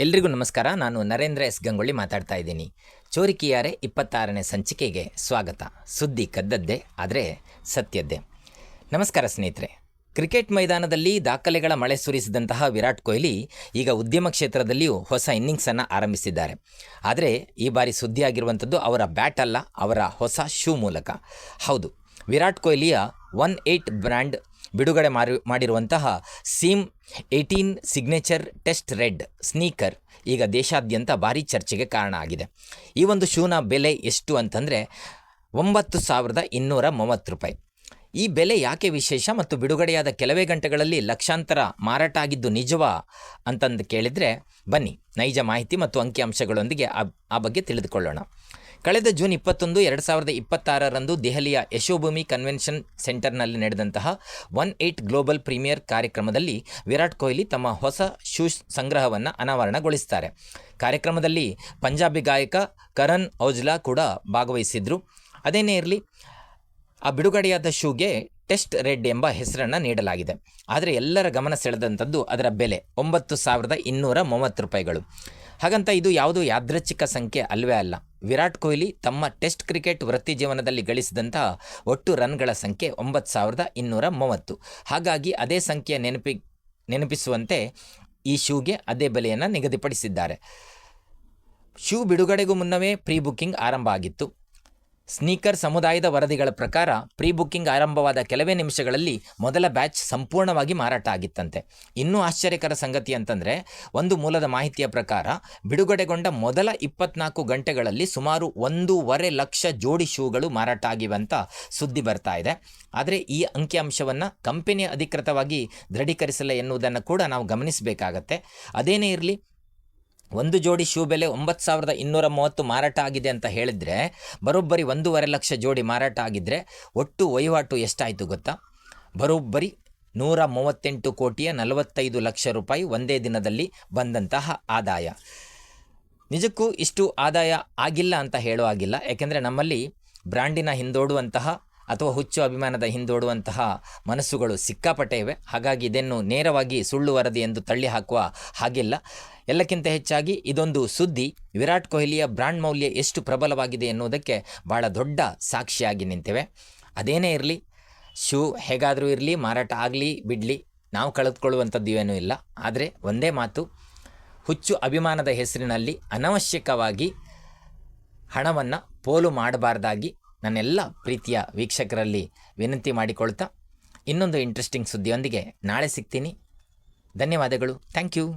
ಎಲ್ರಿಗೂ ನಮಸ್ಕಾರ. ನಾನು ನರೇಂದ್ರ ಎಸ್ ಗಂಗೊಳ್ಳಿ ಮಾತಾಡ್ತಾ ಇದ್ದೀನಿ. ಚೋರಿಕಿಯಾರೆ 26ನೇ ಸಂಚಿಕೆಗೆ ಸ್ವಾಗತ. ಸುದ್ದಿ ಕದ್ದದ್ದೇ ಆದರೆ ಸತ್ಯದ್ದೇ. ನಮಸ್ಕಾರ ಸ್ನೇಹಿತರೆ. ಕ್ರಿಕೆಟ್ ಮೈದಾನದಲ್ಲಿ ದಾಖಲೆಗಳ ಮಳೆ ಸುರಿಸಿದಂತಹ ವಿರಾಟ್ ಕೊಹ್ಲಿ ಈಗ ಉದ್ಯಮ ಕ್ಷೇತ್ರದಲ್ಲಿಯೂ ಹೊಸ ಇನ್ನಿಂಗ್ಸನ್ನು ಆರಂಭಿಸಿದ್ದಾರೆ. ಆದರೆ ಈ ಬಾರಿ ಸುದ್ದಿಯಾಗಿರುವಂಥದ್ದು ಅವರ ಬ್ಯಾಟ್ ಅಲ್ಲ, ಅವರ ಹೊಸ ಶೂ ಮೂಲಕ. ಹೌದು, ವಿರಾಟ್ ಕೊಹ್ಲಿಯ 18 ಬ್ರ್ಯಾಂಡ್ ಬಿಡುಗಡೆ ಮಾಡಿರುವಂತಹ ಸೀಮ್ 18 ಸಿಗ್ನೇಚರ್ ಟೆಸ್ಟ್ ರೆಡ್ ಸ್ನೀಕರ್ ಈಗ ದೇಶಾದ್ಯಂತ ಭಾರೀ ಚರ್ಚೆಗೆ ಕಾರಣ ಆಗಿದೆ. ಈ ಒಂದು ಶೂನ ಬೆಲೆ ಎಷ್ಟು ಅಂತಂದರೆ 9,230 ರೂಪಾಯಿ. ಈ ಬೆಲೆ ಯಾಕೆ ವಿಶೇಷ ಮತ್ತು ಬಿಡುಗಡೆಯಾದ ಕೆಲವೇ ಗಂಟೆಗಳಲ್ಲಿ ಲಕ್ಷಾಂತರ ಮಾರಾಟ ಆಗಿದ್ದು ನಿಜವಾ ಅಂತಂದು ಕೇಳಿದರೆ, ಬನ್ನಿ ನೈಜ ಮಾಹಿತಿ ಮತ್ತು ಅಂಕಿಅಂಶಗಳೊಂದಿಗೆ ಆ ಬಗ್ಗೆ ತಿಳಿದುಕೊಳ್ಳೋಣ. ಕಳೆದ ಜೂನ್ 21, 2026ರಂದು ದೆಹಲಿಯ ಯಶೋಭೂಮಿ ಕನ್ವೆನ್ಷನ್ ಸೆಂಟರ್ನಲ್ಲಿ ನಡೆದಂತಹ 18 ಗ್ಲೋಬಲ್ ಪ್ರೀಮಿಯರ್ ಕಾರ್ಯಕ್ರಮದಲ್ಲಿ ವಿರಾಟ್ ಕೊಹ್ಲಿ ತಮ್ಮ ಹೊಸ ಶೂ ಸಂಗ್ರಹವನ್ನು ಅನಾವರಣಗೊಳಿಸ್ತಾರೆ. ಕಾರ್ಯಕ್ರಮದಲ್ಲಿ ಪಂಜಾಬಿ ಗಾಯಕ ಕರಣ್ ಔಜ್ಲಾ ಕೂಡ ಭಾಗವಹಿಸಿದ್ರು. ಅದೇನೇ ಇರಲಿ, ಆ ಬಿಡುಗಡೆಯಾದ ಶೂಗೆ ಟೆಸ್ಟ್ ರೆಡ್ ಎಂಬ ಹೆಸರನ್ನು ನೀಡಲಾಗಿದೆ. ಆದರೆ ಎಲ್ಲರ ಗಮನ ಸೆಳೆದಂಥದ್ದು ಅದರ ಬೆಲೆ 9,230 ರೂಪಾಯಿಗಳು. ಹಾಗಂತ ಇದು ಯಾವುದೋ ಯಾದೃಚ್ಛಿಕ ಸಂಖ್ಯೆ ಅಲ್ವೇ ಅಲ್ಲ. ವಿರಾಟ್ ಕೊಹ್ಲಿ ತಮ್ಮ ಟೆಸ್ಟ್ ಕ್ರಿಕೆಟ್ ವೃತ್ತಿ ಜೀವನದಲ್ಲಿ ಗಳಿಸಿದಂತಹ ಒಟ್ಟು ರನ್ಗಳ ಸಂಖ್ಯೆ 9,230. ಹಾಗಾಗಿ ಅದೇ ಸಂಖ್ಯೆ ನೆನಪಿಸುವಂತೆ ಈ ಶೂಗೆ ಅದೇ ಬೆಲೆಯನ್ನು ನಿಗದಿಪಡಿಸಿದ್ದಾರೆ. ಶೂ ಬಿಡುಗಡೆಗೂ ಮುನ್ನವೇ ಪ್ರೀ ಬುಕ್ಕಿಂಗ್ ಆರಂಭ ಆಗಿತ್ತು. ಸ್ನೀಕರ್ ಸಮುದಾಯದ ವರದಿಗಳ ಪ್ರಕಾರ ಪ್ರೀ ಬುಕ್ಕಿಂಗ್ ಆರಂಭವಾದ ಕೆಲವೇ ನಿಮಿಷಗಳಲ್ಲಿ ಮೊದಲ ಬ್ಯಾಚ್ ಸಂಪೂರ್ಣವಾಗಿ ಮಾರಾಟ ಆಗಿತ್ತಂತೆ. ಇನ್ನೂ ಆಶ್ಚರ್ಯಕರ ಸಂಗತಿ ಅಂತಂದರೆ, ಒಂದು ಮೂಲದ ಮಾಹಿತಿಯ ಪ್ರಕಾರ ಬಿಡುಗಡೆಗೊಂಡ ಮೊದಲ 24 ಗಂಟೆಗಳಲ್ಲಿ ಸುಮಾರು 1.5 ಲಕ್ಷ ಜೋಡಿ ಶೂಗಳು ಮಾರಾಟ ಆಗಿವೆ ಅಂತ ಸುದ್ದಿ ಬರ್ತಾ ಇದೆ. ಆದರೆ ಈ ಅಂಕಿಅಂಶವನ್ನು ಕಂಪನಿಯ ಅಧಿಕೃತವಾಗಿ ದೃಢೀಕರಿಸಲ್ಲ ಎನ್ನುವುದನ್ನು ಕೂಡ ನಾವು ಗಮನಿಸಬೇಕಾಗತ್ತೆ. ಅದೇನೇ ಇರಲಿ, ಒಂದು ಜೋಡಿ ಶೂ ಬೆಲೆ 9,230 ಮಾರಾಟ ಆಗಿದೆ ಅಂತ ಹೇಳಿದರೆ, ಬರೋಬ್ಬರಿ 1.5 ಲಕ್ಷ ಜೋಡಿ ಮಾರಾಟ ಆಗಿದ್ದರೆ ಒಟ್ಟು ವಹಿವಾಟು ಎಷ್ಟಾಯಿತು ಗೊತ್ತಾ? ಬರೋಬ್ಬರಿ 138,45 ಲಕ್ಷ ರೂಪಾಯಿ ಒಂದೇ ದಿನದಲ್ಲಿ ಬಂದಂತಹ ಆದಾಯ. ನಿಜಕ್ಕೂ ಇಷ್ಟು ಆದಾಯ ಆಗಿಲ್ಲ ಅಂತ ಹೇಳೋ ಆಗಿಲ್ಲ. ಯಾಕೆಂದರೆ ನಮ್ಮಲ್ಲಿ ಬ್ರ್ಯಾಂಡಿನ ಹಿಂದೋಡುವಂತಹ ಅಥವಾ ಹುಚ್ಚು ಅಭಿಮಾನದ ಹಿಂದೋಡುವಂತಹ ಮನಸ್ಸುಗಳು ಸಿಕ್ಕಾಪಟ್ಟೆ ಇವೆ. ಹಾಗಾಗಿ ಇದನ್ನು ನೇರವಾಗಿ ಸುಳ್ಳು ವರದಿ ಎಂದು ತಳ್ಳಿ ಹಾಕುವ ಹಾಗಿಲ್ಲ. ಎಲ್ಲಕ್ಕಿಂತ ಹೆಚ್ಚಾಗಿ ಇದೊಂದು ಸುದ್ದಿ ವಿರಾಟ್ ಕೊಹ್ಲಿಯ ಬ್ರ್ಯಾಂಡ್ ಮೌಲ್ಯ ಎಷ್ಟು ಪ್ರಬಲವಾಗಿದೆ ಎನ್ನುವುದಕ್ಕೆ ಭಾಳ ದೊಡ್ಡ ಸಾಕ್ಷಿಯಾಗಿ ನಿಂತಿವೆ. ಅದೇನೇ ಇರಲಿ, ಶೂ ಹೇಗಾದರೂ ಇರಲಿ, ಮಾರಾಟ ಆಗಲಿ ಬಿಡಲಿ, ನಾವು ಕಳೆದುಕೊಳ್ಳುವಂಥದ್ದು ಏನೂ ಇಲ್ಲ. ಆದರೆ ಒಂದೇ ಮಾತು, ಹುಚ್ಚು ಅಭಿಮಾನದ ಹೆಸರಿನಲ್ಲಿ ಅನವಶ್ಯಕವಾಗಿ ಹಣವನ್ನು ಪೋಲು ಮಾಡಬಾರ್ದಾಗಿ ನನ್ನೆಲ್ಲ ಪ್ರೀತಿಯ ವೀಕ್ಷಕರಲ್ಲಿ ವಿನಂತಿ ಮಾಡಿಕೊಳ್ತಾ, ಇನ್ನೊಂದು ಇಂಟ್ರೆಸ್ಟಿಂಗ್ ಸುದ್ದಿಯೊಂದಿಗೆ ನಾಳೆ ಸಿಗ್ತೀನಿ. ಧನ್ಯವಾದಗಳು. Thank you.